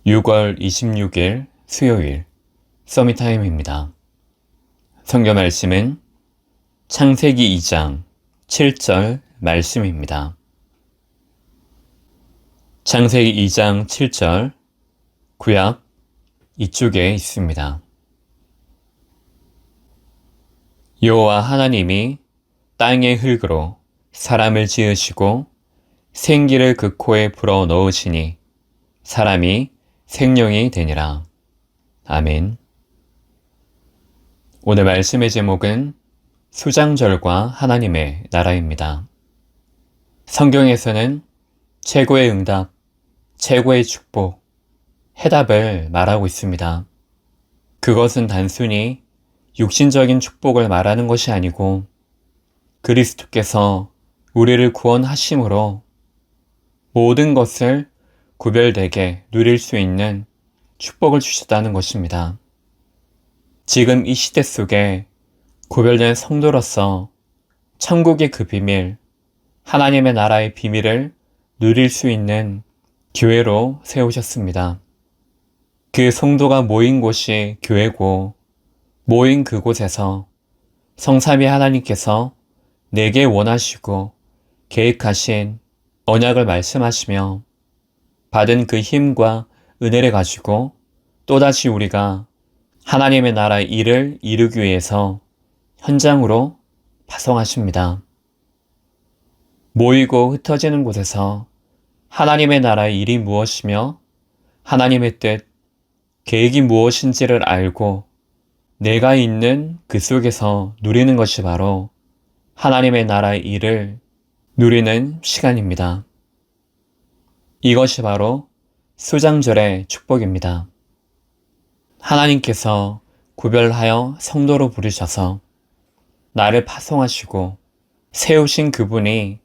6월 26일 수요일 서밋타임입니다. 성경 말씀은 창세기 2장 7절 말씀입니다. 창세기 2장 7절 구약 이쪽에 있습니다. 여호와 하나님이 땅의 흙으로 사람을 지으시고 생기를 그 코에 불어 넣으시니 사람이 생명이 되니라. 아멘. 오늘 말씀의 제목은 수장절과 하나님의 나라입니다. 성경에서는 최고의 응답, 최고의 축복, 해답을 말하고 있습니다. 그것은 단순히 육신적인 축복을 말하는 것이 아니고 그리스도께서 우리를 구원하심으로 모든 것을 구별되게 누릴 수 있는 축복을 주셨다는 것입니다. 지금 이 시대 속에 구별된 성도로서 천국의 그 비밀, 하나님의 나라의 비밀을 누릴 수 있는 교회로 세우셨습니다. 그 성도가 모인 곳이 교회고 모인 그곳에서 성삼위 하나님께서 내게 원하시고 계획하신 언약을 말씀하시며 받은 그 힘과 은혜를 가지고 또다시 우리가 하나님의 나라의 일을 이루기 위해서 현장으로 파송하십니다. 모이고 흩어지는 곳에서 하나님의 나라의 일이 무엇이며 하나님의 뜻, 계획이 무엇인지를 알고 내가 있는 그 속에서 누리는 것이 바로 하나님의 나라의 일을 누리는 시간입니다. 이것이 바로 수장절의 축복입니다. 하나님께서 구별하여 성도로 부르셔서 나를 파송하시고 세우신 그분이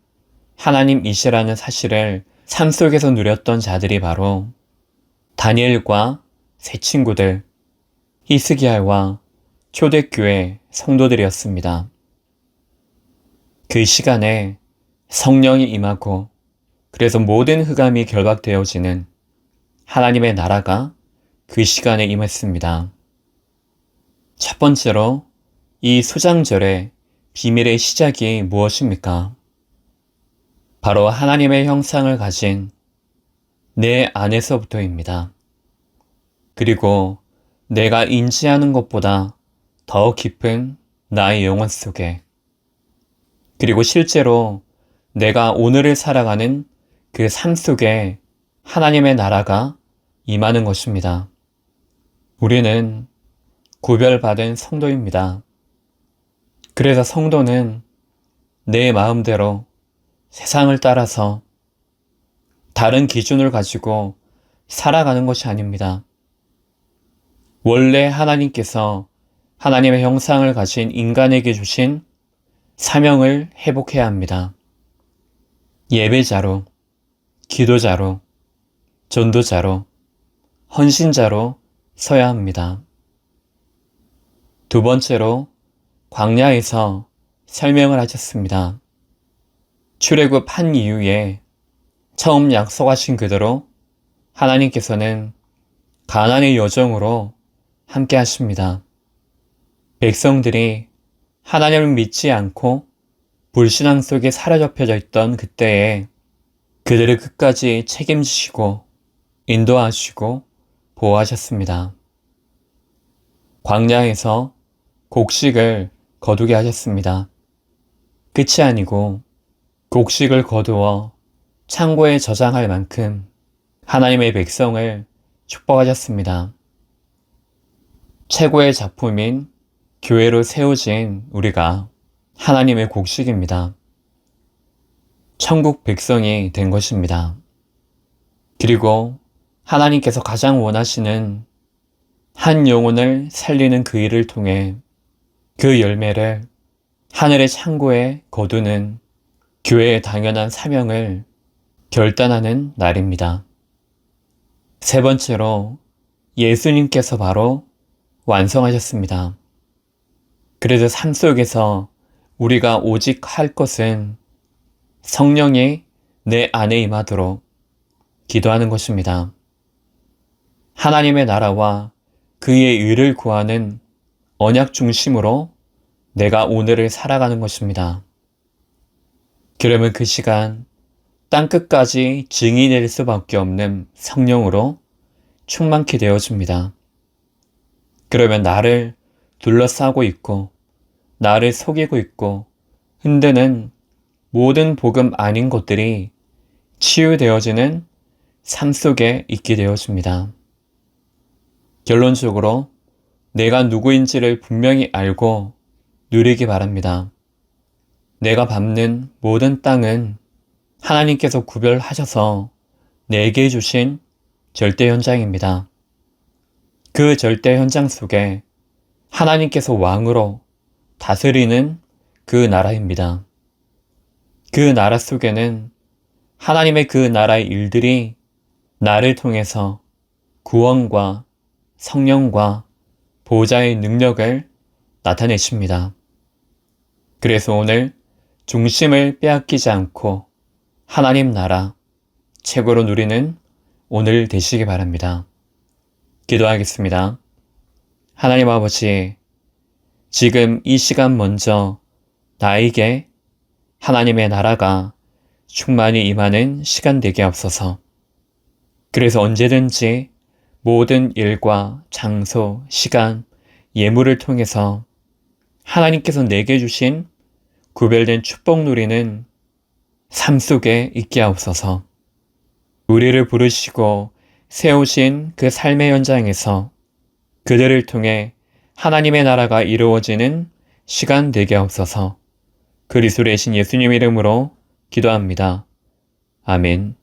하나님이시라는 사실을 삶 속에서 누렸던 자들이 바로 다니엘과 세 친구들, 히스기야와 초대교회 성도들이었습니다. 그 시간에 성령이 임하고 그래서 모든 흑암이 결박되어지는 하나님의 나라가 그 시간에 임했습니다. 첫 번째로 이 수장절의 비밀의 시작이 무엇입니까? 바로 하나님의 형상을 가진 내 안에서부터입니다. 그리고 내가 인지하는 것보다 더 깊은 나의 영혼 속에, 그리고 실제로 내가 오늘을 살아가는 그 삶 속에 하나님의 나라가 임하는 것입니다. 우리는 구별받은 성도입니다. 그래서 성도는 내 마음대로 세상을 따라서 다른 기준을 가지고 살아가는 것이 아닙니다. 원래 하나님께서 하나님의 형상을 가진 인간에게 주신 사명을 회복해야 합니다. 예배자로, 기도자로, 전도자로, 헌신자로 서야 합니다. 두 번째로 광야에서 설명을 하셨습니다. 출애굽 한 이후에 처음 약속하신 그대로 하나님께서는 가나안의 여정으로 함께 하십니다. 백성들이 하나님을 믿지 않고 불신앙 속에 사로잡혀져 있던 그때에 그들을 끝까지 책임지시고 인도하시고 보호하셨습니다. 광야에서 곡식을 거두게 하셨습니다. 끝이 아니고 곡식을 거두어 창고에 저장할 만큼 하나님의 백성을 축복하셨습니다. 최고의 작품인 교회로 세워진 우리가 하나님의 곡식입니다. 천국 백성이 된 것입니다. 그리고 하나님께서 가장 원하시는 한 영혼을 살리는 그 일을 통해 그 열매를 하늘의 창고에 거두는 교회의 당연한 사명을 결단하는 날입니다. 세 번째로 예수님께서 바로 완성하셨습니다. 그래서 삶 속에서 우리가 오직 할 것은 성령이 내 안에 임하도록 기도하는 것입니다. 하나님의 나라와 그의 의를 구하는 언약 중심으로 내가 오늘을 살아가는 것입니다. 그러면 그 시간 땅끝까지 증인이 될 수밖에 없는 성령으로 충만케 되어집니다. 그러면 나를 둘러싸고 있고 나를 속이고 있고 흔드는 모든 복음 아닌 것들이 치유되어지는 삶 속에 있게 되어집니다. 결론적으로 내가 누구인지를 분명히 알고 누리기 바랍니다. 내가 밟는 모든 땅은 하나님께서 구별하셔서 내게 주신 절대 현장입니다. 그 절대 현장 속에 하나님께서 왕으로 다스리는 그 나라입니다. 그 나라 속에는 하나님의 그 나라의 일들이 나를 통해서 구원과 성령과 보호자의 능력을 나타내십니다. 그래서 오늘 중심을 빼앗기지 않고 하나님 나라 최고로 누리는 오늘 되시기 바랍니다. 기도하겠습니다. 하나님 아버지, 지금 이 시간 먼저 나에게 하나님의 나라가 충만히 임하는 시간 되게 없어서 그래서 언제든지 모든 일과 장소, 시간, 예물을 통해서 하나님께서 내게 주신 구별된 축복 누리는 삶 속에 있게 하옵소서. 우리를 부르시고 세우신 그 삶의 현장에서 그들을 통해 하나님의 나라가 이루어지는 시간 되게 하옵소서. 그리스도의 신 예수님 이름으로 기도합니다. 아멘.